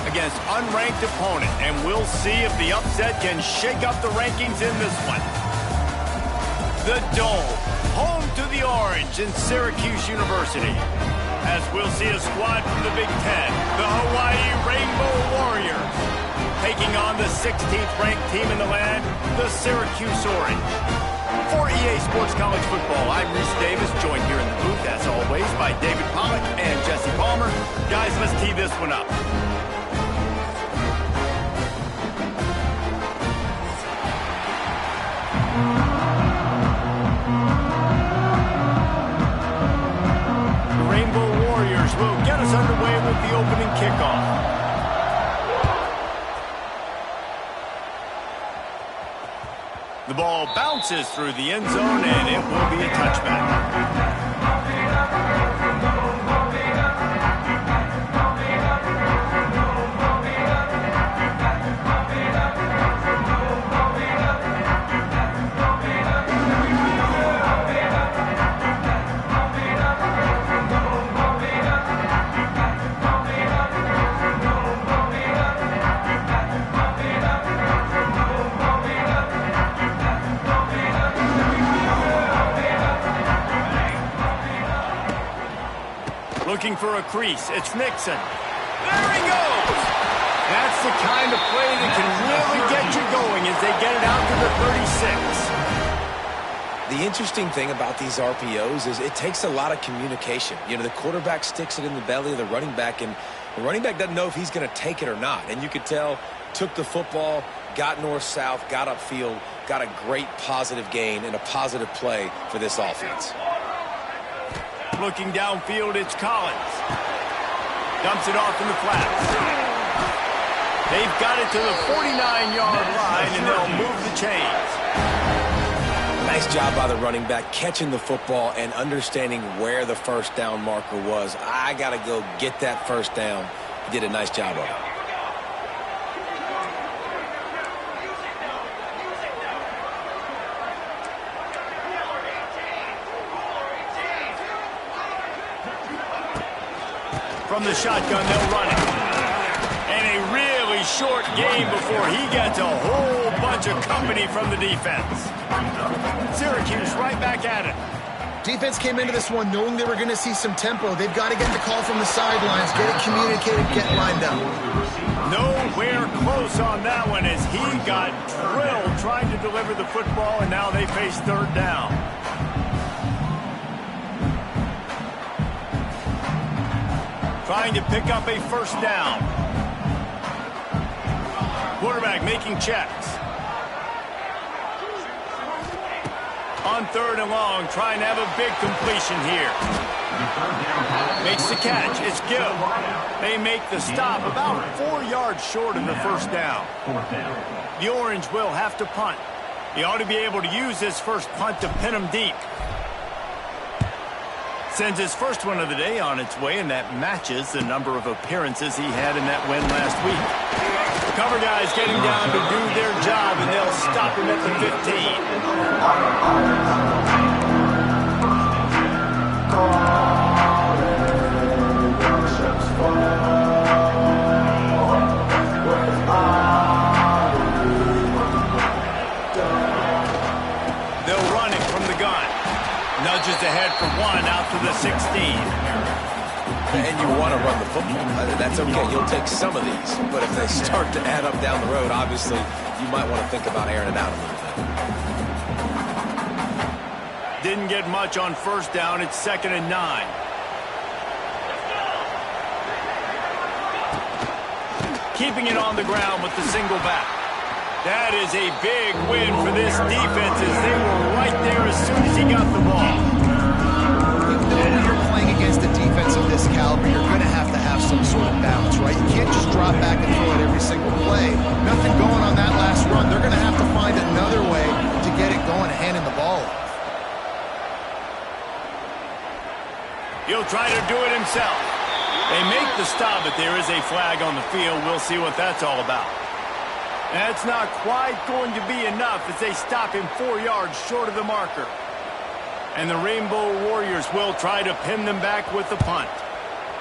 against unranked opponent, and we'll see if the upset can shake up the rankings in this one. The Dome, home to the Orange in Syracuse University. As we'll see a squad from the Big Ten, the Hawaii Rainbow Warriors, taking on the 16th ranked team in the land, the Syracuse Orange. For EA Sports College Football, I'm Reese Davis, joined here in the booth, as always, by David Pollack and Jesse Palmer. Guys, let's tee this one up. The Rainbow Warriors will get us underway with the opening kickoff. The ball bounces through the end zone, and it will be a touchback. Looking for a crease. It's Nixon. There he goes! That's the kind of play that can really get you going as they get it out to the 36. The interesting thing about these RPOs is it takes a lot of communication. You know, the quarterback sticks it in the belly of the running back, and the running back doesn't know if he's going to take it or not. And you could tell, took the football, got north-south, got upfield, got a great positive gain and a positive play for this offense. Looking downfield, it's Collins. Dumps it off in the flats. They've got it to the 49-yard line, and they'll move the chains. Nice job by the running back, catching the football and understanding where the first down marker was. I got to go get that first down. He did a nice job of it. From the shotgun, they'll run it. And a really short game before he gets a whole bunch of company from the defense. Syracuse right back at it. Defense came into this one knowing they were going to see some tempo. They've got to get the call from the sidelines, get it communicated, get lined up. Nowhere close on that one as he got drilled trying to deliver the football, and now they face third down. Trying to pick up a first down. Quarterback making checks. On third and long, trying to have a big completion here. Makes the catch. It's Gill. They make the stop about 4 yards short of the first down. The Orange will have to punt. He ought to be able to use this first punt to pin him deep. Sends his first one of the day on its way, and that matches the number of appearances he had in that win last week. Cover guys getting down to do their job, and they'll stop him at the 15. They'll run it from the gun. Nudges ahead for one out to the 16. And you want to run the football. That's okay. You'll take some of these. But if they start to add up down the road, obviously, you might want to think about airing it out a little bit. Didn't get much on first down. It's 2nd and 9. Keeping it on the ground with the single back. That is a big win for this defense as they were right there as soon as he got the ball. You know when you're playing against a defense of this caliber, you're going to have some sort of balance, right? You can't just drop back and throw it every single play. Nothing going on that last run. They're going to have to find another way to get it going, handing the ball off. He'll try to do it himself. They make the stop, but there is a flag on the field. We'll see what that's all about. That's not quite going to be enough as they stop him 4 yards short of the marker. And the Rainbow Warriors will try to pin them back with the punt.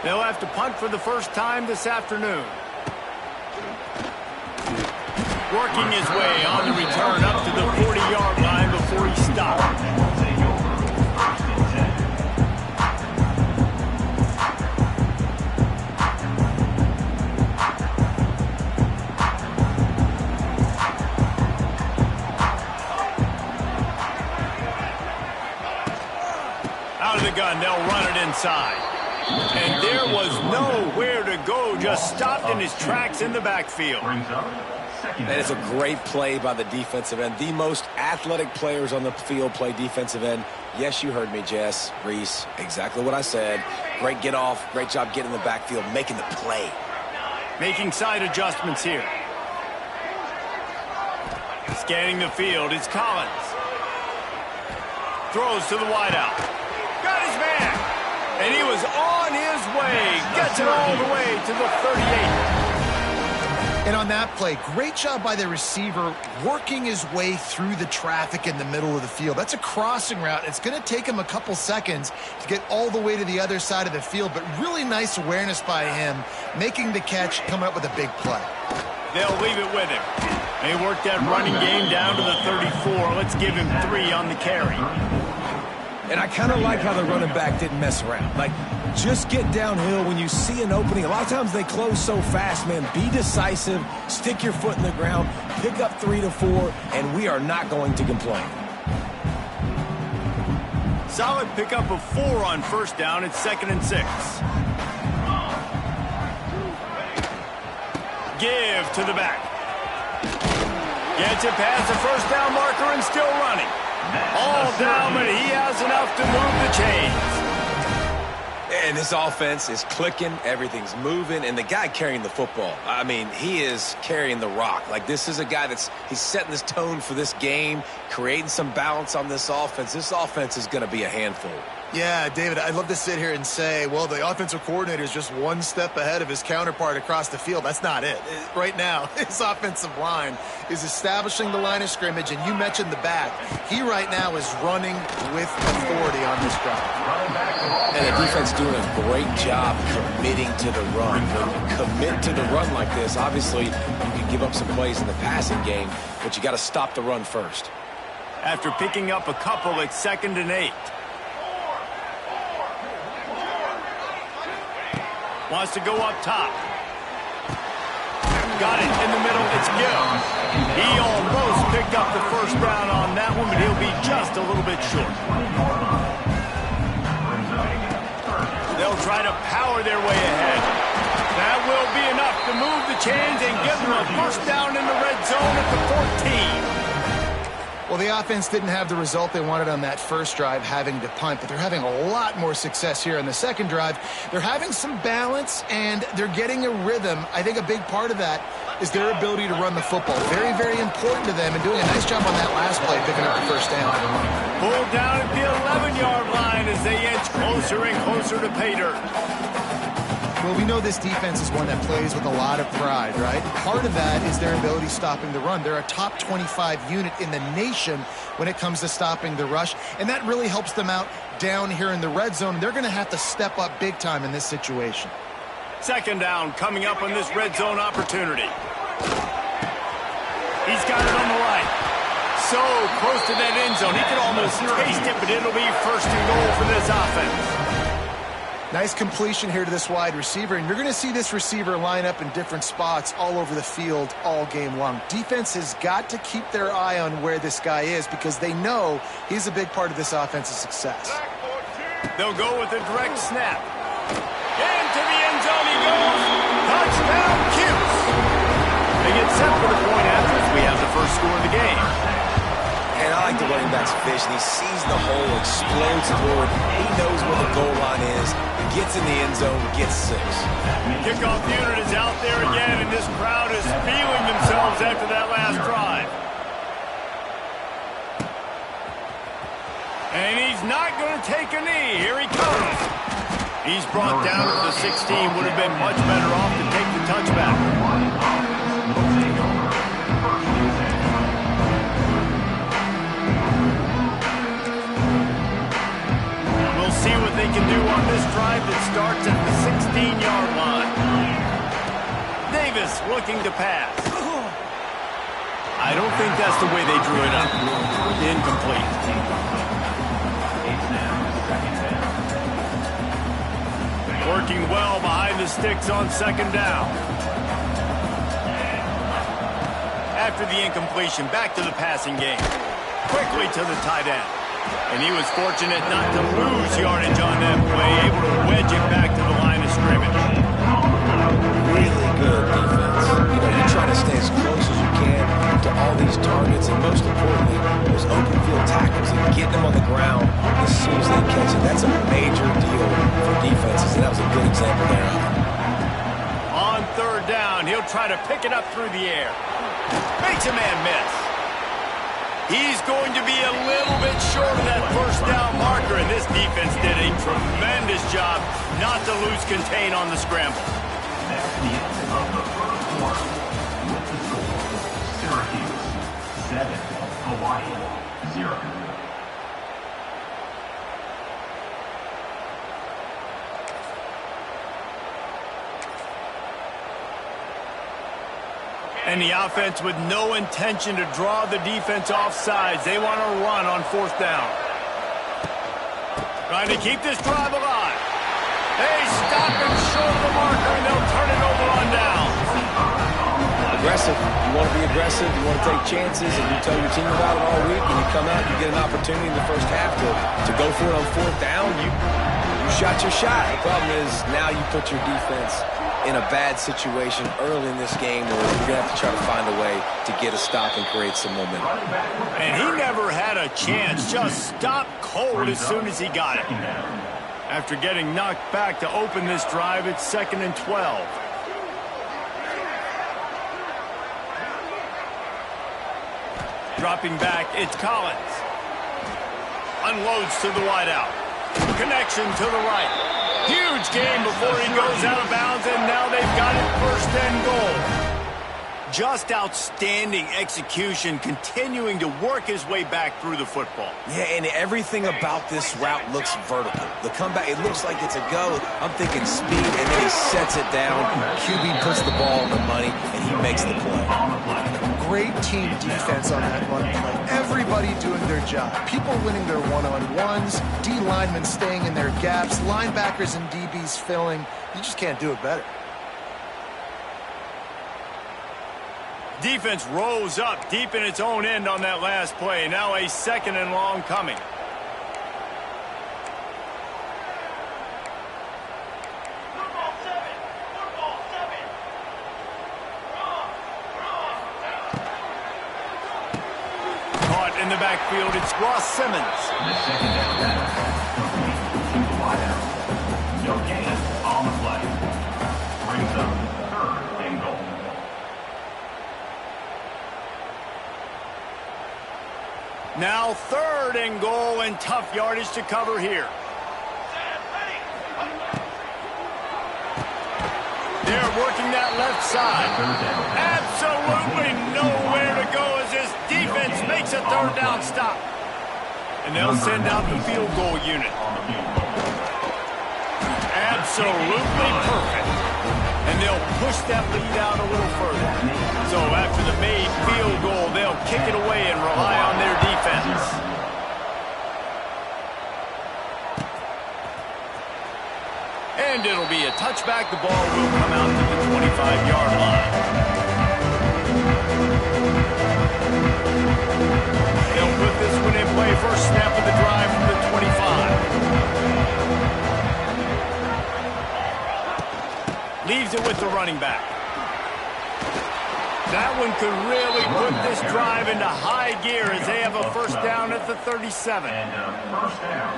They'll have to punt for the first time this afternoon. Working his way on the return up to the 40-yard line before he stopped. Out of the gun, they'll run it inside. And there was nowhere to go, just stopped in his tracks in the backfield. That is a great play by the defensive end. The most athletic players on the field play defensive end. Yes, you heard me, Jess, Reese. Exactly what I said. Great get off. Great job getting in the backfield, making the play. Making side adjustments here. Scanning the field, it's Collins. Throws to the wideout. Got his man. And he was on his way. Gets it all the way to the 38. And on that play, great job by the receiver working his way through the traffic in the middle of the field. That's a crossing route. It's going to take him a couple seconds to get all the way to the other side of the field, but really nice awareness by him, making the catch, coming up with a big play. They'll leave it with him. They worked that running game down to the 34. Let's give him 3 on the carry. And I kind of like how the running back didn't mess around. Like, just get downhill when you see an opening. A lot of times they close so fast, man. Be decisive, stick your foot in the ground, pick up 3 to 4, and we are not going to complain. Solid pickup of 4 on first down. It's 2nd and 6. Give to the back. Gets it past the first down marker and still running. All down, but he has enough to move the chains. And this offense is clicking, everything's moving, and the guy carrying the football, I mean, he is carrying the rock. Like, this is a guy he's setting this tone for this game, creating some balance on this offense. This offense is going to be a handful. Yeah, David, I'd love to sit here and say, well, the offensive coordinator is just one step ahead of his counterpart across the field. That's not it. Right now, his offensive line is establishing the line of scrimmage, and you mentioned the back. He right now is running with authority on this drive. And the defense doing a great job committing to the run. When you commit to the run like this, obviously you can give up some plays in the passing game, but you got to stop the run first. After picking up a couple, it's 2nd and 8. Wants to go up top. Got it in the middle. It's Gill. He almost picked up the first down on that one, but he'll be just a little bit short. They'll try to power their way ahead. That will be enough to move the chains and give them a first down in the red zone at the 14. Well, the offense didn't have the result they wanted on that first drive, having to punt, but they're having a lot more success here on the second drive. They're having some balance, and they're getting a rhythm. I think a big part of that is their ability to run the football. Very, very important to them, and doing a nice job on that last play, picking up the first down. Pulled down at the 11-yard line as they inch closer and closer to pay dirt. Well, we know this defense is one that plays with a lot of pride, right? Part of that is their ability stopping the run. They're a top 25 unit in the nation when it comes to stopping the rush, and that really helps them out down here in the red zone. They're going to have to step up big time in this situation. 2nd down coming up on this red zone opportunity. He's got it on the right. So close to that end zone. He could almost taste it, but it'll be 1st and goal for this offense. Nice completion here to this wide receiver, and you're going to see this receiver line up in different spots all over the field all game long. Defense has got to keep their eye on where this guy is because they know he's a big part of this offense's success. They'll go with a direct snap. Into the end zone he goes. Touchdown, Cuse. They get set for the point after as we have the first score of the game. And I like the running back's vision. He sees the hole, explodes through it. He knows where the goal line is. Gets in the end zone, gets 6. Kickoff unit is out there again, and this crowd is feeling themselves after that last drive. And he's not going to take a knee. Here he comes. He's brought down to the 16. Would have been much better off to take the touchback. See what they can do on this drive that starts at the 16-yard line. Davis looking to pass. I don't think that's the way they drew it up. Incomplete. Working well behind the sticks on second down. After the incompletion, back to the passing game. Quickly to the tight end. And he was fortunate not to lose yardage on that play, able to wedge it back to the line of scrimmage. Really good defense. You know, you try to stay as close as you can to all these targets, and most importantly, those open field tackles and getting them on the ground as soon as they catch it. That's a major deal for defenses, and that was a good example there. On third down, he'll try to pick it up through the air. Makes a man miss. He's going to be a little bit short of that first down marker, and this defense did a tremendous job not to lose contain on the scramble. That's the end of the first quarter with the score: Syracuse 7, Hawaii 0. And the offense with no intention to draw the defense off sides. They want to run on fourth down. Trying to keep this drive alive. They stop him short of the marker, and they'll turn it over on down. Aggressive. You want to be aggressive. You want to take chances, and you tell your team about it all week, and you come out and you get an opportunity in the first half to go for it on fourth down. You shot your shot. The problem is now you put your defense in a bad situation early in this game where you're going to have to try to find a way to get a stop and create some momentum. And he never had a chance. Just stopped cold as soon as he got it. After getting knocked back to open this drive, it's 2nd and 12. Dropping back, it's Collins. Unloads to the wideout. Connection to the right. Huge game before he goes out of bounds, and now they've got it 1st and goal. Just outstanding execution, continuing to work his way back through the football. Yeah, and everything about this route looks vertical. The comeback, it looks like it's a go. I'm thinking speed, and then he sets it down. QB puts the ball on the money, and he makes the play. Great team defense on that run play. Everybody doing their job. People winning their one-on-ones, D linemen staying in their gaps, linebackers and DBs filling. You just can't do it better. Defense rose up deep in its own end on that last play. Now a 2nd and long coming. Caught in the backfield, it's Ross Simmons. The second down pass, complete to the wideout. No gain on the play. Brings up 3rd and goal. Now 3rd and goal, and tough yardage to cover here. They're working that left side. Absolutely nowhere to go as this defense makes a 3rd down stop. And they'll send out the field goal unit. Absolutely perfect. And they'll push that lead out a little further. So after the made field goal, they'll kick it away and rely on their defense. And it'll be a touchback. The ball will come out to the 25-yard line. They'll put this one in play. First snap of the drive from the 25. Leaves it with the running back. That one could really put this drive into high gear as they have a 1st down at the 37.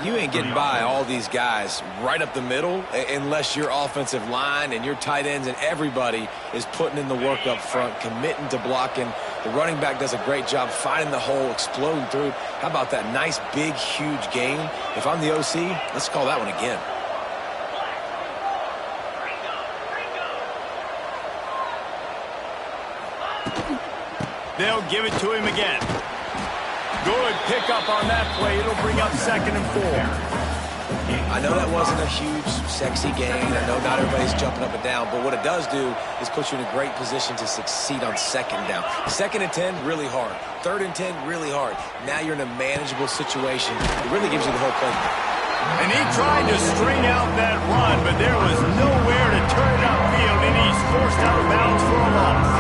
You ain't getting by all these guys right up the middle unless your offensive line and your tight ends and everybody is putting in the work up front, committing to blocking. The running back does a great job finding the hole, exploding through. How about that nice, big, huge gain? If I'm the OC, let's call that one again. They'll give it to him again. Good pickup on that play. It'll bring up 2nd and 4. I know that wasn't a huge, sexy gain. I know not everybody's jumping up and down, but what it does do is put you in a great position to succeed on second down. Second and 10, really hard. Third and 10, really hard. Now you're in a manageable situation. It really gives you the whole playbook. And he tried to string out that run, but there was nowhere to turn it upfield, and he's forced out of bounds for a loss.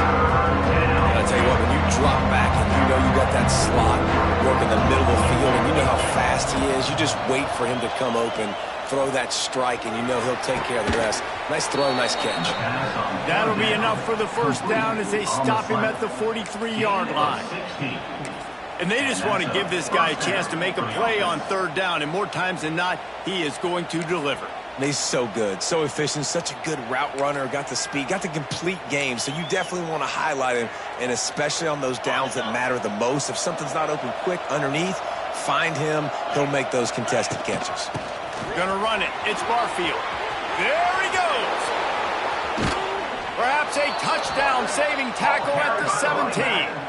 I'll tell you what, when you drop back and you know you got that slot working the middle of the field and you know how fast he is, you just wait for him to come open, throw that strike, and you know he'll take care of the rest. Nice throw, nice catch. That'll be enough for the first down as they stop him at the 43-yard line. And they just want to give this guy a chance to make a play on third down, and more times than not, he is going to deliver. And he's so good, so efficient, such a good route runner, got the speed, got the complete game, so you definitely want to highlight him, and especially on those downs that matter the most. If something's not open quick underneath, find him. He'll make those contested catches. Gonna run it. It's Barfield. There he goes. Perhaps a touchdown-saving tackle at the 17.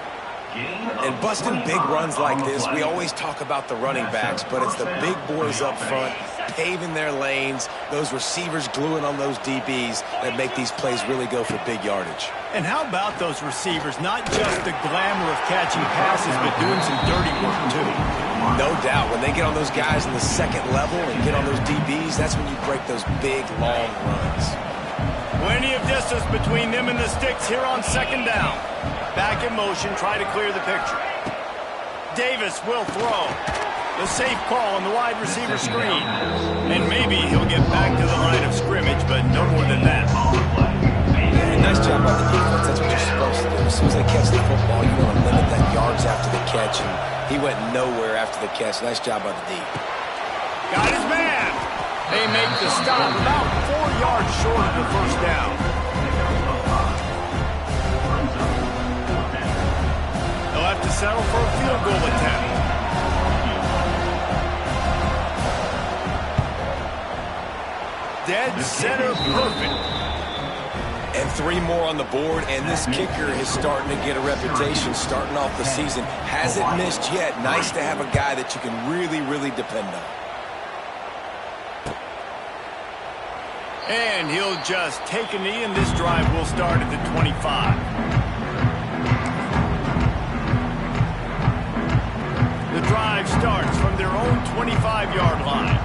And busting big runs like this, we always talk about the running backs, but it's the big boys up front, paving their lanes, those receivers gluing on those DBs that make these plays really go for big yardage. And how about those receivers? Not just the glamour of catching passes, but doing some dirty work, too. No doubt. When they get on those guys in the second level and get on those DBs, that's when you break those big, long runs. Plenty of distance between them and the sticks here on second down. Back in motion, try to clear the picture. Davis will throw. The safe call on the wide receiver screen. And maybe he'll get back to the line of scrimmage, but no more than that. And nice job by the defense. That's what you're supposed to do. As soon as they catch the football, you want to limit that yards after the catch, and he went nowhere after the catch. Nice job by the D. Got his man. They make the stop about 4 yards short of the first down. They'll have to settle for a field goal attempt. Dead center perfect. And 3 more on the board, and this kicker is starting to get a reputation starting off the season. Hasn't missed yet. Nice to have a guy that you can really, really depend on. And he'll just take a knee, and this drive will start at the 25. The drive starts from their own 25-yard line.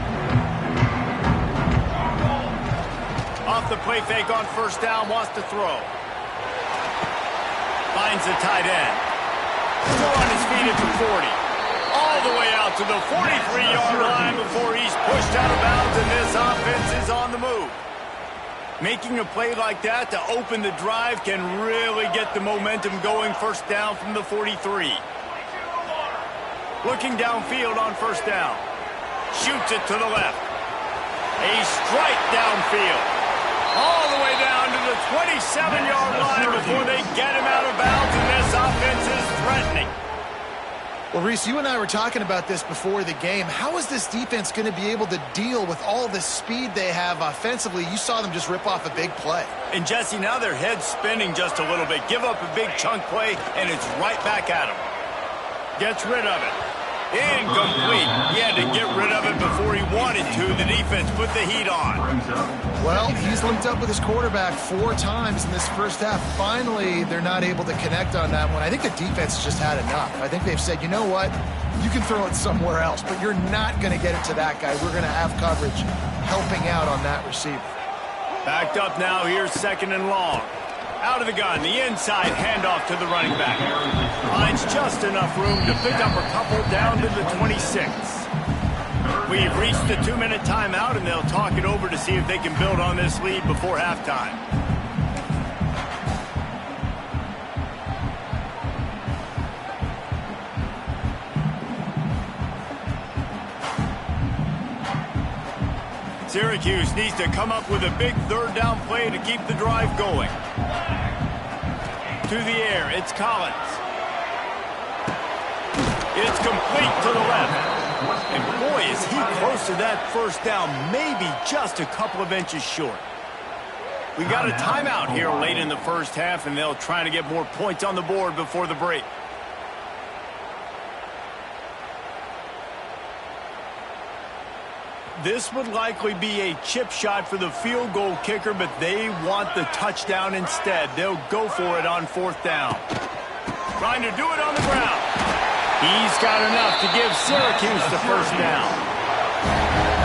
Off the play fake on first down, wants to throw. Finds the tight end. Still on his feet at the 40. All the way out to the 43-yard line before he's pushed out of bounds, and this offense is on the move. Making a play like that to open the drive can really get the momentum going. First down from the 43. Looking downfield on first down. Shoots it to the left. A strike downfield. All the way down to the 27-yard line before they get him out of bounds, and this offense is threatening. Well, Reese, you and I were talking about this before the game. How is this defense going to be able to deal with all the speed they have offensively? You saw them just rip off a big play. And, Jesse, now their head's spinning just a little bit. Give up a big chunk play, and it's right back at him. Gets rid of it. Incomplete. He had to get rid of it before he wanted to. The defense put the heat on. Well, he's linked up with his quarterback 4 times in this first half. Finally, they're not able to connect on that one. I think the defense just had enough. I think they've said, you know what? You can throw it somewhere else, but you're not going to get it to that guy. We're going to have coverage helping out on that receiver. Backed up now. Here's second and long. Out of the gun, the inside handoff to the running back. Finds just enough room to pick up a couple down to the 26. We've reached the 2-minute timeout, and they'll talk it over to see if they can build on this lead before halftime. Syracuse needs to come up with a big third down play to keep the drive going. To the air, it's Collins. It's complete to the left. And boy, is he close to that first down, maybe just a couple of inches short. We got a timeout here late in the first half, and they'll try to get more points on the board before the break. This would likely be a chip shot for the field goal kicker, but they want the touchdown instead. They'll go for it on 4th down. Trying to do it on the ground. He's got enough to give Syracuse the 1st down.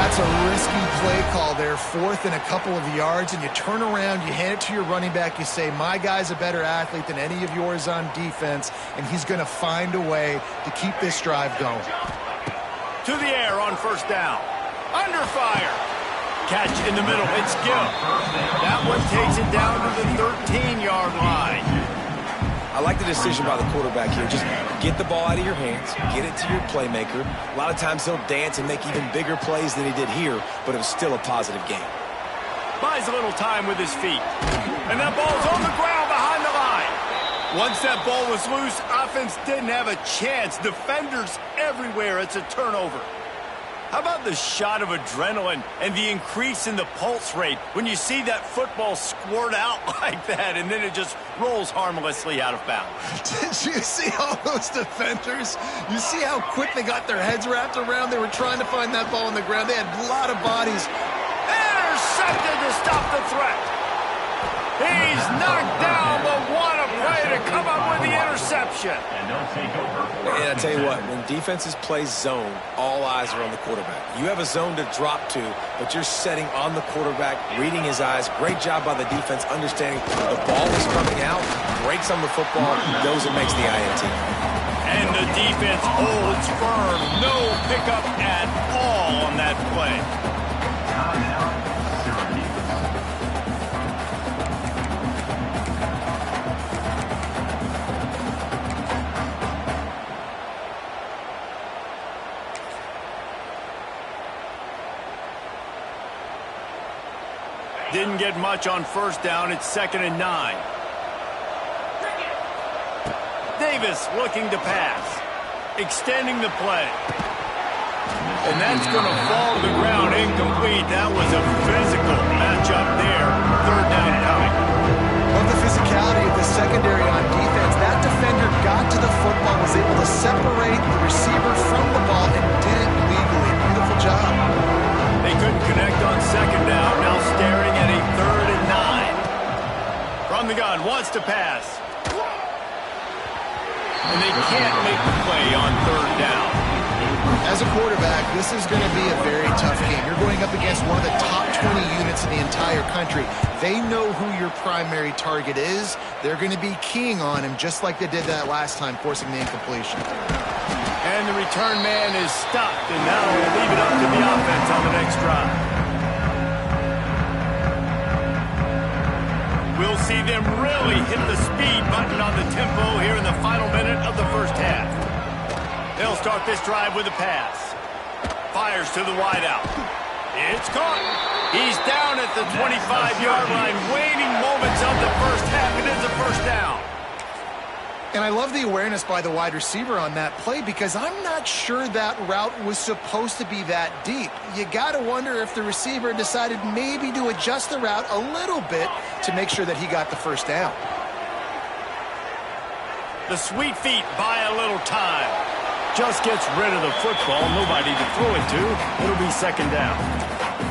That's a risky play call there, 4th and a couple of yards, and you turn around, you hand it to your running back, you say, my guy's a better athlete than any of yours on defense, and he's going to find a way to keep this drive going. To the air on 1st down. Under fire. Catch in the middle. It's Gill. That one takes it down to the 13-yard line. I like the decision by the quarterback here. Just get the ball out of your hands, get it to your playmaker. A lot of times he'll dance and make even bigger plays than he did here, but it was still a positive game. Buys a little time with his feet. And that ball's on the ground behind the line. Once that ball was loose, offense didn't have a chance. Defenders everywhere. It's a turnover. How about the shot of adrenaline and the increase in the pulse rate when you see that football squirt out like that and then it just rolls harmlessly out of bounds? Did you see all those defenders? You see how quick they got their heads wrapped around? They were trying to find that ball on the ground. They had a lot of bodies. Intercepted to stop the threat. He's knocked down, but what a play to come up with the interception. And they'll take over. And I tell you what, when defenses play zone, all eyes are on the quarterback. You have a zone to drop to, but you're setting on the quarterback, reading his eyes. Great job by the defense, understanding the ball is coming out, breaks on the football, goes and makes the INT. And the defense holds firm. No pickup at all on that play. Timeout, Syracuse. Didn't get much on 1st down. It's 2nd and 9. Davis looking to pass. Extending the play. And that's going to fall to the ground incomplete. That was a physical matchup there. 3rd down coming. Love the physicality of the secondary on defense. That defender got to the football, was able to separate the receiver from the ball, and did it legally. Beautiful job. They couldn't connect on 2nd down. Now staring at a 3rd and 9. From the gun, wants to pass. And they can't make the play on 3rd down. As a quarterback, this is going to be a very tough game. You're going up against one of the top 20 units in the entire country. They know who your primary target is. They're going to be keying on him just like they did that last time, forcing the incompletion. And the return man is stopped, and now we'll leave it up to the offense on the next drive. We'll see them really hit the speed button on the tempo here in the final minute of the 1st half. They'll start this drive with a pass. Fires to the wideout. It's caught. He's down at the 25-yard line, waiting moments of the 1st half. It is a 1st down. And I love the awareness by the wide receiver on that play because I'm not sure that route was supposed to be that deep. You got to wonder if the receiver decided maybe to adjust the route a little bit to make sure that he got the 1st down. The sweet feet buy a little time. Just gets rid of the football. Nobody to throw it to. It'll be 2nd down.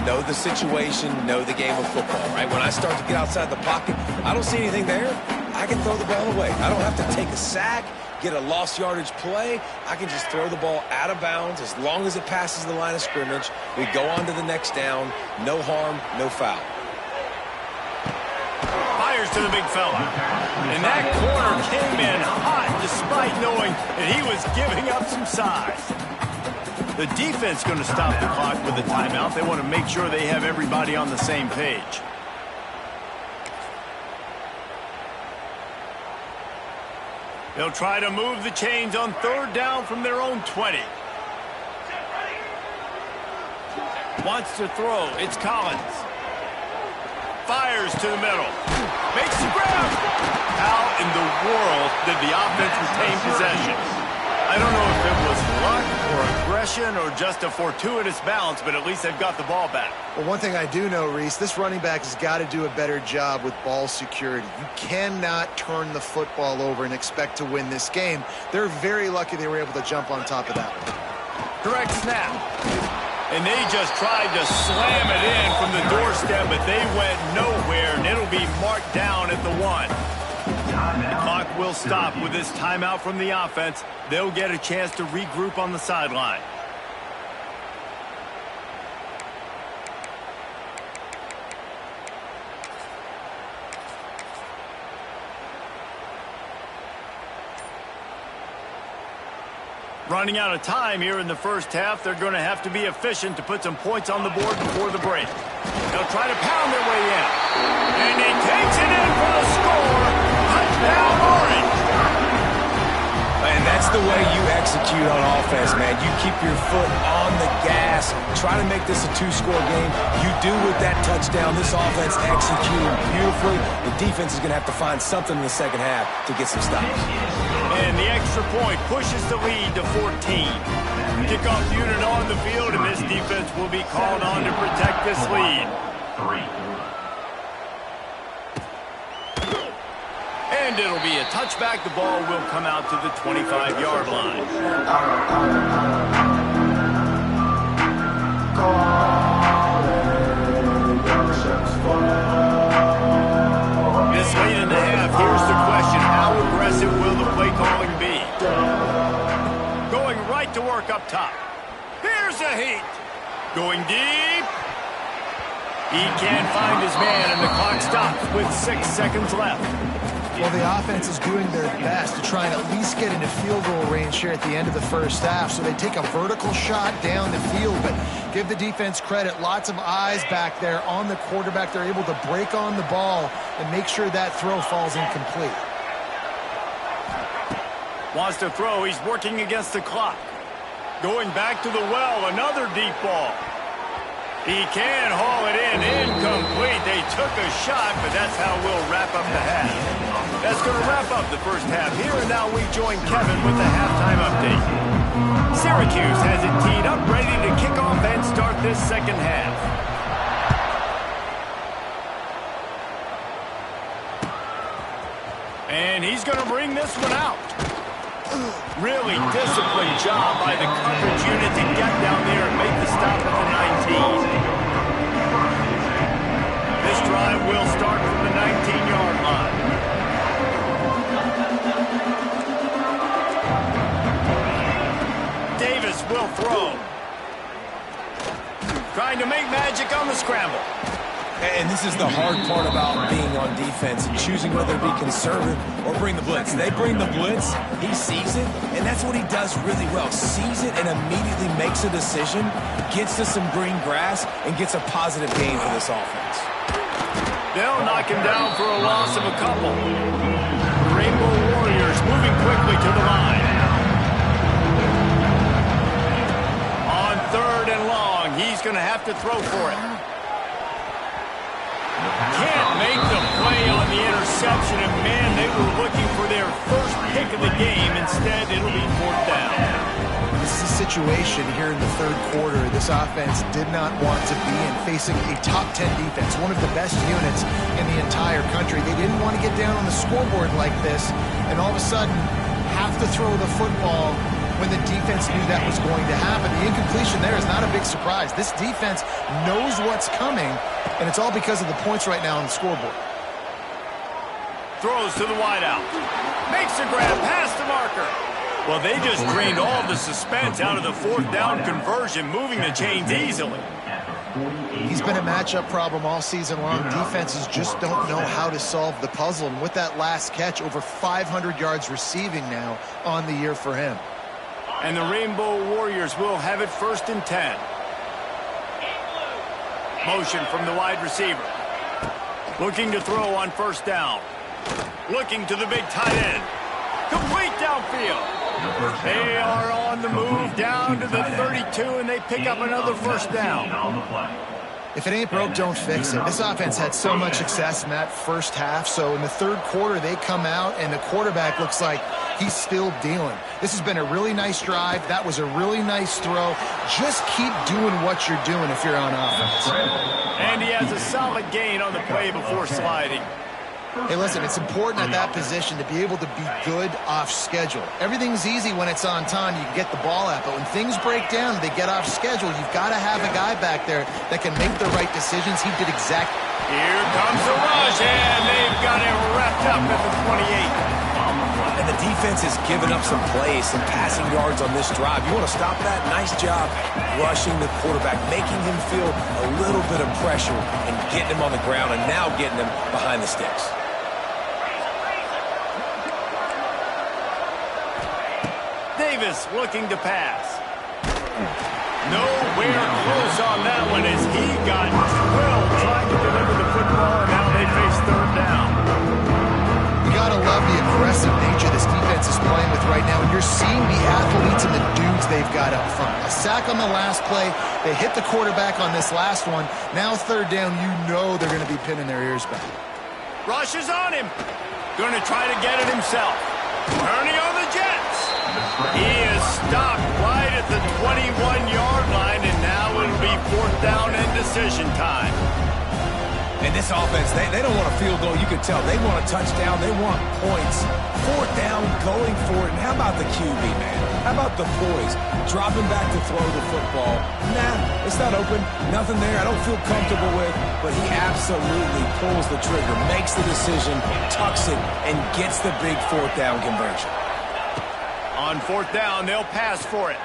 Know the situation, know the game of football, right? When I start to get outside the pocket, I don't see anything there. I can throw the ball away. I don't have to take a sack, get a lost yardage play. I can just throw the ball out of bounds as long as it passes the line of scrimmage. We go on to the next down. No harm, no foul. Fires to the big fella. And that corner came in hot despite knowing that he was giving up some size. The defense going to stop the clock with a timeout. They want to make sure they have everybody on the same page. They'll try to move the chains on 3rd down from their own 20. Wants to throw. It's Collins. Fires to the middle. Makes the grab. How in the world did the offense retain possession? I don't know if it was luck or aggression or just a fortuitous bounce, but at least they've got the ball back. Well, one thing I do know, Reese, this running back has got to do a better job with ball security. You cannot turn the football over and expect to win this game. They're very lucky they were able to jump on top of that one. Correct snap. And they just tried to slam it in from the doorstep, but they went nowhere, and it'll be marked down at the 1. The clock will stop with this timeout from the offense. They'll get a chance to regroup on the sideline. Running out of time here in the first half. They're going to have to be efficient to put some points on the board before the break. They'll try to pound their way in. And he takes it in for the score. Touchdown, Orange. And that's the way you execute on offense, man. You keep your foot on the gas. Try to make this a 2-score game. You do with that touchdown. This offense executing beautifully. The defense is going to have to find something in the second half to get some stops. And the extra point pushes the lead to 14. Kickoff unit on the field, and this defense will be called on to protect this lead. And it'll be a touchback. The ball will come out to the 25-yard line. This late in the half, here's the question. How aggressive will the play calling be? Going right to work up top. Here's a heat. Going deep. He can't find his man, and the clock stops with 6 seconds left. Well, the offense is doing their best to try and at least get into field goal range here at the end of the first half. So they take a vertical shot down the field, but give the defense credit. Lots of eyes back there on the quarterback. They're able to break on the ball and make sure that throw falls incomplete. Wants to throw. He's working against the clock. Going back to the well. Another deep ball. He can haul it in. Incomplete. They took a shot, but that's how we'll wrap up the half. That's going to wrap up the first half. Here and now we join Kevin with the halftime update. Syracuse has it teed up, ready to kick off and start this second half. And he's going to bring this one out. Really disciplined job by the coverage unit to get down there and make the stop at the 19. This drive will start from the 19-yard line. Davis will throw. Trying to make magic on the scramble. And this is the hard part about being on defense, choosing whether to be conservative or bring the blitz. They bring the blitz, he sees it, and that's what he does really well. Sees it and immediately makes a decision, gets to some green grass, and gets a positive gain for this offense. They'll knock him down for a loss of a couple. The Rainbow Warriors moving quickly to the line. On 3rd and long, he's going to have to throw for it. Can't make the play on the interception, and man, they were looking for their first pick of the game. Instead, it'll be 4th down. This is a situation here in the third quarter this offense did not want to be in, facing a top 10 defense, one of the best units in the entire country. They didn't want to get down on the scoreboard like this and all of a sudden have to throw the football when the defense knew that was going to happen. The incompletion there is not a big surprise. This defense knows what's coming, and it's all because of the points right now on the scoreboard. Throws to the wideout. Makes a grab past the marker. Well, they just drained all the suspense out of the 4th down conversion, moving the chains easily. He's been a matchup problem all season long. Defenses just don't know how to solve the puzzle. And with that last catch, over 500 yards receiving now on the year for him. And the Rainbow Warriors will have it 1st and 10. Motion from the wide receiver. Looking to throw on 1st down. Looking to the big tight end. Complete downfield. They are on the move down to the 32, and they pick up another 1st down. If it ain't broke, don't fix it. This offense had so much success in that first half, so in the third quarter they come out and the quarterback looks like he's still dealing. This has been a really nice drive. That was a really nice throw. Just keep doing what you're doing if you're on offense. And he has a solid gain on the play before sliding. Hey, listen, it's important at that position to be able to be good off schedule. Everything's easy when it's on time. You can get the ball out. But when things break down and they get off schedule, you've got to have a guy back there that can make the right decisions. He did exactly. Here comes the rush, and they've got it wrapped up at the 28. And the defense has given up some plays, some passing yards on this drive. You want to stop that? Nice job rushing the quarterback, making him feel a little bit of pressure and getting him on the ground and now getting him behind the sticks. Davis looking to pass. Nowhere close on that one as he got drilled trying to deliver the football, and now they face third down. You got to love the aggressive nature this defense is playing with right now, and you're seeing the athletes and the dudes they've got up front. A sack on the last play. They hit the quarterback on this last one. Now third down, you know they're going to be pinning their ears back. Rush is on him. Going to try to get it himself. Turning on the Jets. He is stopped right at the 21-yard line, and now it'll be fourth down and decision time. And this offense, they don't want a field goal. You can tell they want a touchdown. They want points. Fourth down, going for it. And how about the QB, man? How about the poise? Dropping back to throw the football. Nah, it's not open. Nothing there I don't feel comfortable with. But he absolutely pulls the trigger, makes the decision, tucks it, and gets the big fourth down conversion. On fourth down, they'll pass for it.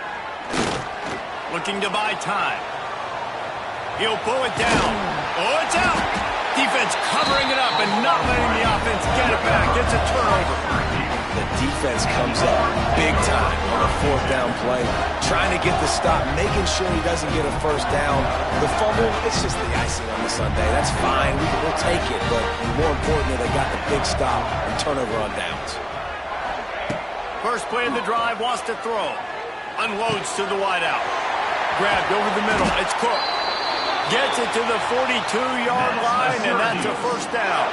Looking to buy time. He'll pull it down. Oh, it's out. Defense covering it up and not letting the offense get it back. It's a turnover. The defense comes up big time on the fourth down play, trying to get the stop, making sure he doesn't get a first down. The fumble, it's just the icing on the sundae. That's fine. We'll take it. But more importantly, they got the big stop and turnover on downs. First play of the drive, wants to throw. Unloads to the wideout. Grabbed over the middle. It's Cook. Gets it to the 42-yard line, and that's a first down.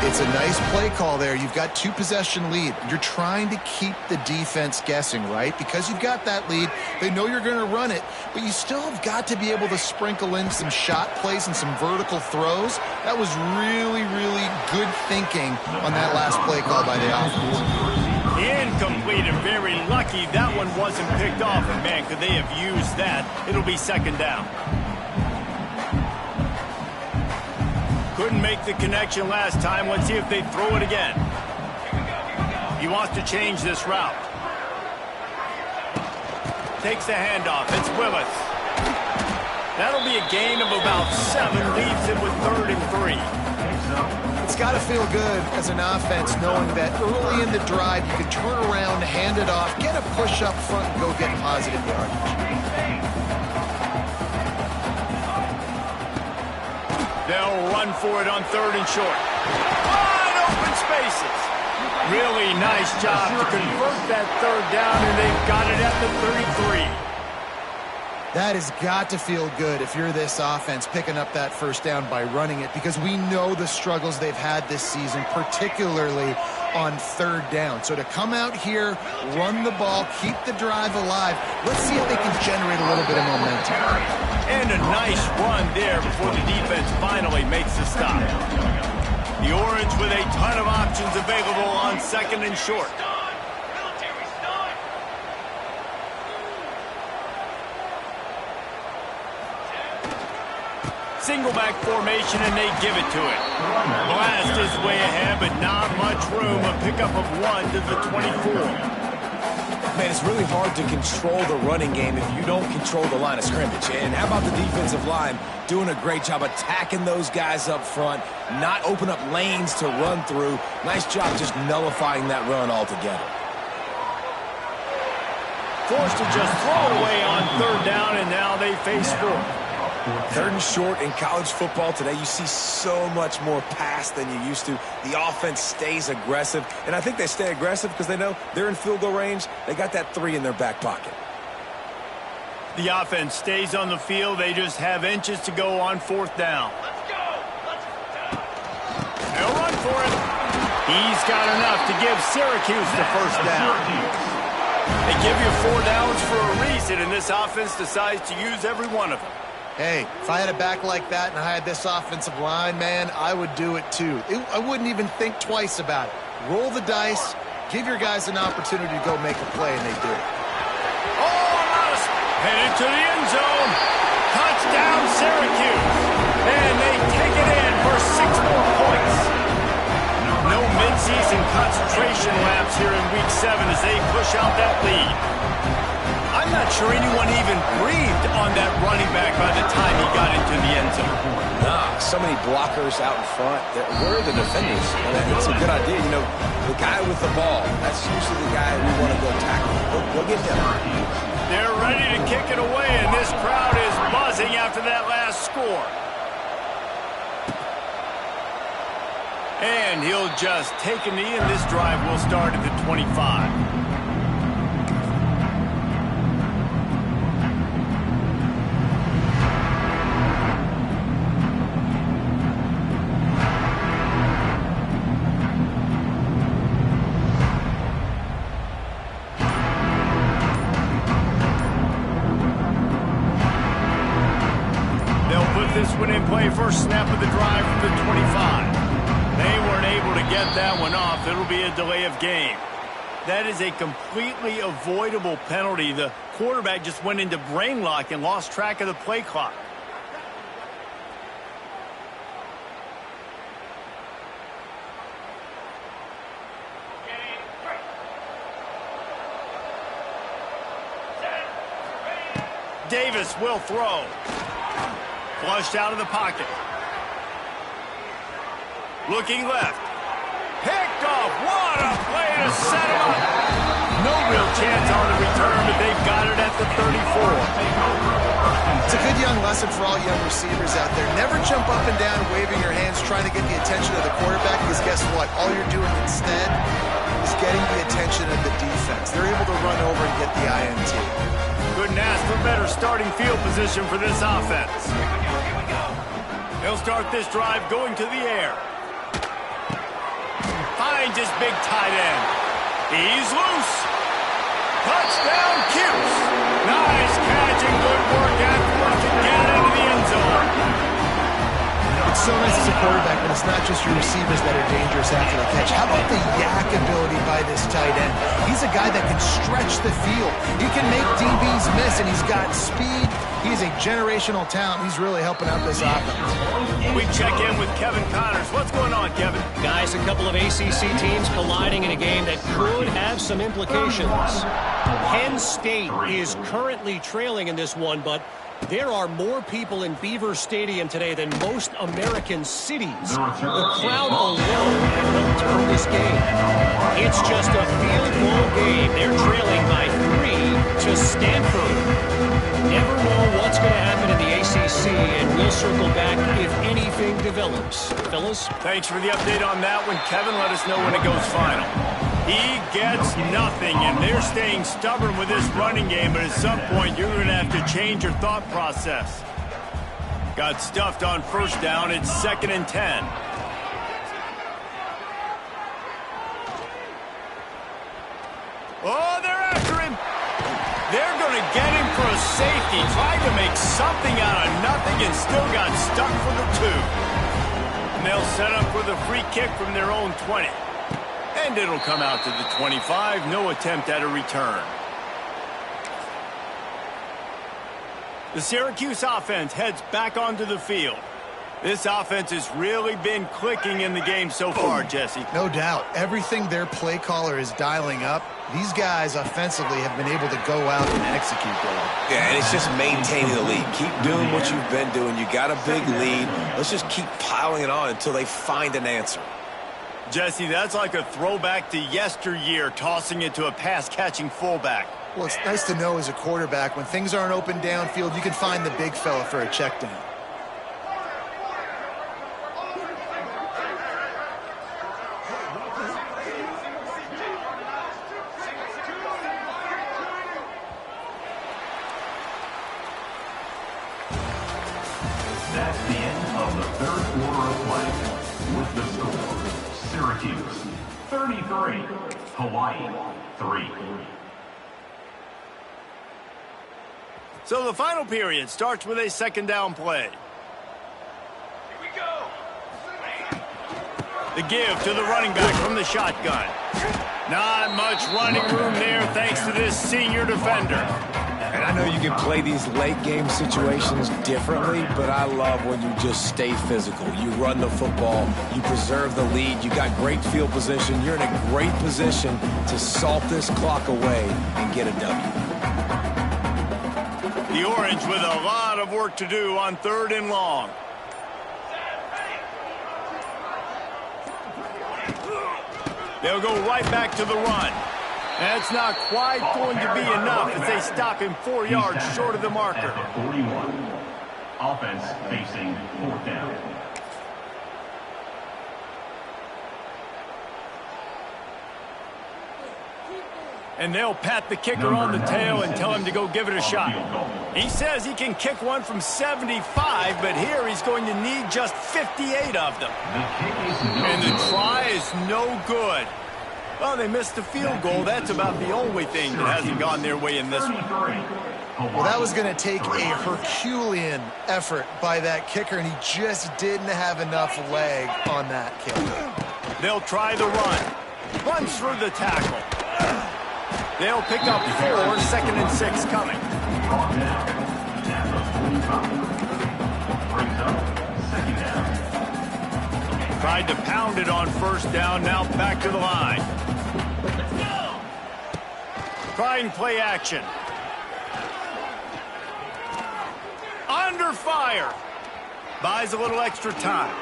It's a nice play call there. You've got two-possession lead. You're trying to keep the defense guessing, right? Because you've got that lead, they know you're going to run it, but you still have got to be able to sprinkle in some shot plays and some vertical throws. That was really, really good thinking on that last play call by the offense. Incomplete and very lucky that one wasn't picked off. And, man, could they have used that? It'll be second down. Couldn't make the connection last time. Let's see if they throw it again. He wants to change this route. Takes the handoff. It's Willis. That'll be a gain of about 7. Leaves him with 3rd and 3. It's got to feel good as an offense knowing that early in the drive you can turn around, hand it off, get a push up front, and go get positive yardage. They'll run for it on 3rd and short. Wide open spaces. Really nice job to convert that 3rd down, and they've got it at the 33. That has got to feel good if you're this offense picking up that first down by running it, because we know the struggles they've had this season, particularly on 3rd down. So to come out here, run the ball, keep the drive alive, let's see if they can generate a little bit of momentum. And a nice run there before the defense finally makes the stop. The Orange with a ton of options available on 2nd and short. Single back formation, and they give it to it. Blast is way ahead, but not much room. A pickup of 1 to the 24. Man, it's really hard to control the running game if you don't control the line of scrimmage. And how about the defensive line doing a great job attacking those guys up front, not open up lanes to run through. Nice job just nullifying that run altogether. Forced to just throw away on 3rd down, and now they face 4th. 3rd and short in college football today, you see so much more pass than you used to. The offense stays aggressive, and I think they stay aggressive because they know they're in field goal range. They got that 3 in their back pocket. The offense stays on the field. They just have inches to go on 4th down. They'll run for it. He's got enough to give Syracuse the first down. They give you 4 downs for a reason, and this offense decides to use every one of them. Hey, if I had a back like that and I had this offensive line, man, I would do it too. I wouldn't even think twice about it. Roll the dice, give your guys an opportunity to go make a play, and they do it. Headed to the end zone. Touchdown, Syracuse. And they take it in for 6 more points. No midseason concentration laps here in Week 7 as they push out that lead. I'm not sure anyone even breathed on that running back by the time he got into the end zone. Nah, so many blockers out in front. Where are the defenders? It's a good idea. You know, the guy with the ball, that's usually the guy we want to go tackle. Go get him. They're ready to kick it away, and this crowd is buzzing after that last score. And he'll just take a knee, and this drive will start at the 25. This one in play, first snap of the drive from the 25. They weren't able to get that one off. It'll be a delay of game. That is a completely avoidable penalty. The quarterback just went into brain lock and lost track of the play clock. Davis will throw. Flushed out of the pocket. Looking left. Picked off. What a play to set him up. No real chance on the return, but they've got it at the 34. It's a good young lesson for all young receivers out there. Never jump up and down waving your hands trying to get the attention of the quarterback, because guess what? All you're doing instead is getting the attention of the defense. They're able to run over and get the INT. Couldn't ask for better starting field position for this offense. He'll start this drive going to the air. Finds his big tight end. He's loose. Touchdown, Cuse. Nice catch and good work afterwards to get it into the end zone. It's so nice as a quarterback, but it's not just your receivers that are dangerous after the catch. How about the yak ability by this tight end? He's a guy that can stretch the field. He can make DBs miss, and he's got speed. He's a generational talent. He's really helping out this offense. We check in with Kevin Connors. What's going on, Kevin? Guys, a couple of ACC teams colliding in a game that could have some implications. Penn State is currently trailing in this one, but there are more people in Beaver Stadium today than most American cities. The crowd alone helped turn this game. It's just a field goal game. They're trailing by 3 to Stanford. Never know what's going to happen in the ACC, and we'll circle back if anything develops. Fellas? Thanks for the update on that one, Kevin. Let us know when it goes final. He gets nothing, and they're staying stubborn with this running game, but at some point you're going to have to change your thought process. Got stuffed on first down. It's 2nd and 10. Oh, they're after him. They're going to get him for a safety. Tried to make something out of nothing and still got stuck for the 2. And they'll set up with a free kick from their own 20. And it'll come out to the 25. No attempt at a return. The Syracuse offense heads back onto the field. This offense has really been clicking in the game so far, Jesse. No doubt. Everything their play caller is dialing up, these guys offensively have been able to go out and execute there. Yeah, and it's just maintaining the lead. Keep doing what you've been doing. You got a big lead. Let's just keep piling it on until they find an answer. Jesse, that's like a throwback to yesteryear, tossing it to a pass-catching fullback. Well, it's nice to know as a quarterback, when things aren't open downfield, you can find the big fella for a check down. That's the end of the third quarter of play. With the score, Syracuse 33, Hawaii 3. So the final period starts with a second down play. The give to the running back from the shotgun. Not much running room there thanks to this senior defender. And I know you can play these late game situations differently, but I love when you just stay physical. You run the football, you preserve the lead, you got great field position, you're in a great position to salt this clock away and get a W. The Orange with a lot of work to do on 3rd and long. They'll go right back to the run. That's not quite going to be enough as they stop him 4 yards short of the marker. At the 41. Offense facing 4th down. And they'll pat the kicker on the tail and tell him to go give it a shot. He says he can kick one from 75, but here he's going to need just 58 of them. And the try is no good. Well, they missed the field goal. That's about the only thing that hasn't gone their way in this one. Well, that was going to take a Herculean effort by that kicker, and he just didn't have enough leg on that kick. They'll try the run. Runs through the tackle. They'll pick up 4, 2nd and 6 coming. Tried to pound it on 1st down, now back to the line. Trying play action. Under fire. Buys a little extra time.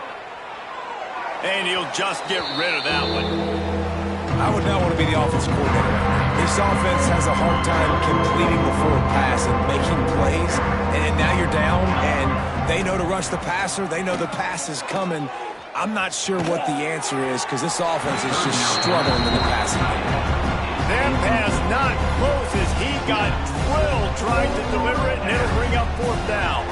And he'll just get rid of that one. I would not want to be the offensive coordinator. This offense has a hard time completing the forward pass and making plays, and now you're down, and they know to rush the passer. They know the pass is coming. I'm not sure what the answer is because this offense is just struggling in the passing game. That pass not close as he got drilled trying to deliver it, and it'll bring up 4th down.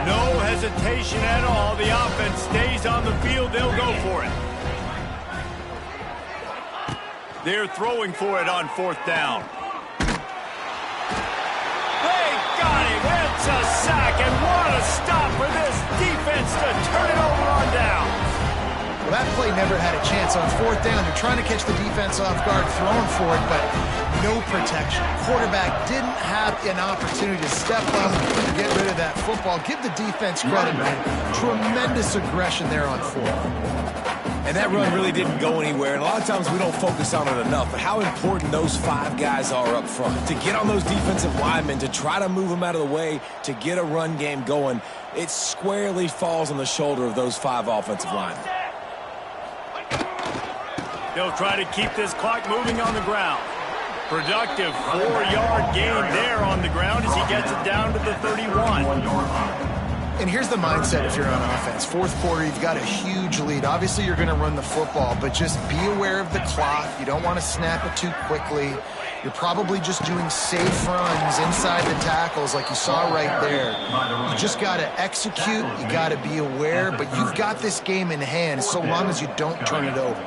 No hesitation at all. The offense stays on the field. They'll go for it. They're throwing for it on 4th down. They got him. It's a sack, and what a stop for this defense to turn it over on down. Well, that play never had a chance on 4th down. They're trying to catch the defense off guard, throwing for it, but no protection. Quarterback didn't have an opportunity to step up and get rid of that football. Give the defense credit, man. Tremendous aggression there on 4th. And that run really didn't go anywhere. And a lot of times we don't focus on it enough. But how important those 5 guys are up front. To get on those defensive linemen, to try to move them out of the way, to get a run game going, it squarely falls on the shoulder of those 5 offensive linemen. They'll try to keep this clock moving on the ground. Productive 4-yard gain there on the ground as he gets it down to the 31. And here's the mindset if you're on offense. 4th quarter, you've got a huge lead. Obviously, you're going to run the football, but just be aware of the clock. You don't want to snap it too quickly. You're probably just doing safe runs inside the tackles like you saw right there. You just got to execute. You got to be aware, but you've got this game in hand so long as you don't turn it over.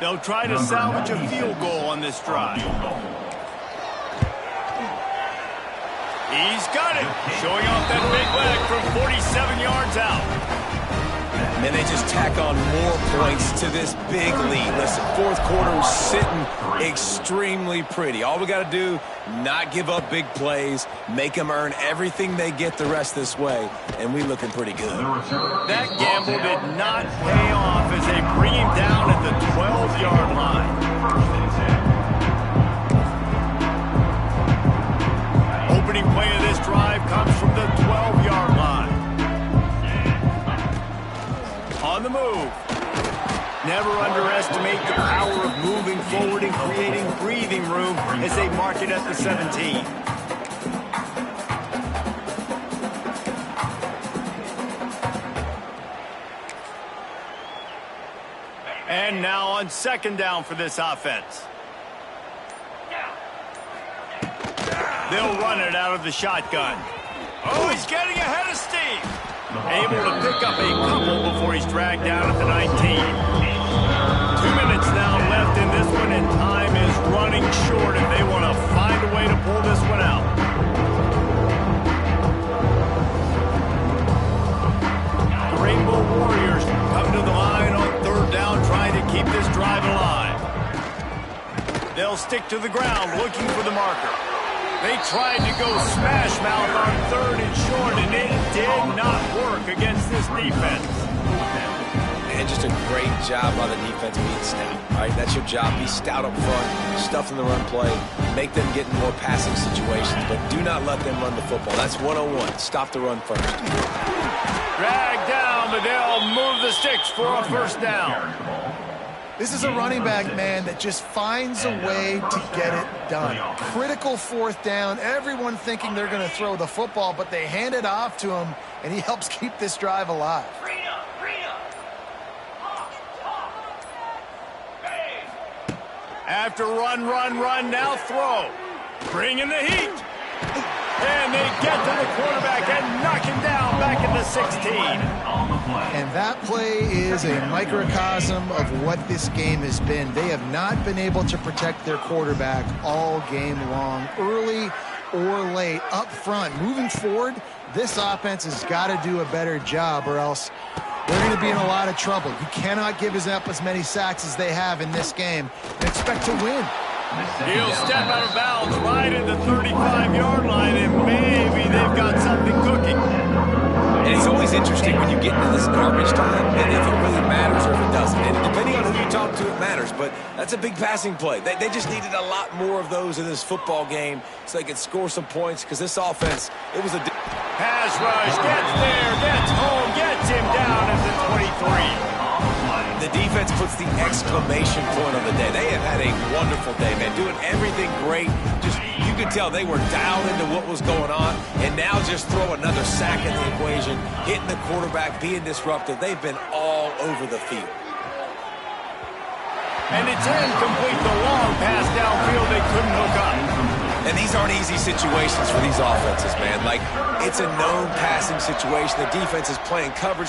They'll try to salvage a field goal on this drive. He's got it. Showing off that big leg from 47 yards out. And they just tack on more points to this big lead. Listen, 4th quarter is sitting extremely pretty. All we got to do, not give up big plays, make them earn everything they get the rest this way, and we looking pretty good. That gamble did not pay off as they bring him down at the 12-yard line. Opening play of this drive comes from the 12-yard line. On the move. Never underestimate the power of moving forward and creating breathing room as they mark it at the 17. And now on 2nd down for this offense. They'll run it out of the shotgun. Oh, he's getting ahead of steam. Able to pick up a couple before he's dragged down at the 19. 2 minutes now left in this one, and time is running short if they want to find a way to pull this one this drive alive. They'll stick to the ground looking for the marker. They tried to go smash mouth on 3rd and short, and it did not work against this defense. And just a great job by the defense being stout. All right, that's your job. Be stout up front, stuff in the run play, make them get in more passing situations, but do not let them run the football. That's 101. Stop the run first. Drag down, but they'll move the sticks for a first down. This is a running back, man, that just finds a way to get it done. Critical 4th down. Everyone thinking they're going to throw the football, but they hand it off to him, and he helps keep this drive alive. After run, now throw. Bring in the heat. And they get to the quarterback and knock him down back at the 16. And that play is a microcosm of what this game has been. They have not been able to protect their quarterback all game long, early or late, up front. Moving forward, this offense has got to do a better job, or else they're going to be in a lot of trouble. You cannot give up as many sacks as they have in this game and expect to win. He'll step out of bounds right at the 35-yard line, and maybe they've got something cooking. And it's always interesting when you get into this garbage time and if it really matters or if it doesn't. And depending on who you talk to, it matters. But that's a big passing play. They just needed a lot more of those in this football game so they could score some points, because this offense, it was a... Pass rush, gets there, gets home, gets him down at the 23. The defense puts the exclamation point on the day. They have had a wonderful day, man, doing everything great. Just, you could tell they were dialed into what was going on, and now just throw another sack in the equation, hitting the quarterback, being disruptive. They've been all over the field. And it's incomplete, the long pass downfield they couldn't hook up. And these aren't easy situations for these offenses, man. Like, it's a known passing situation. The defense is playing coverage.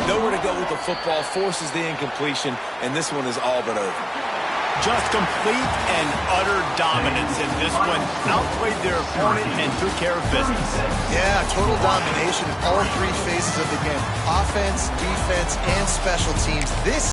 Nowhere to go with the football, forces the incompletion, and this one is all but over. Just complete and utter dominance in this one. Outplayed their opponent and took care of business. Yeah, total domination in all 3 phases of the game. Offense, defense, and special teams. This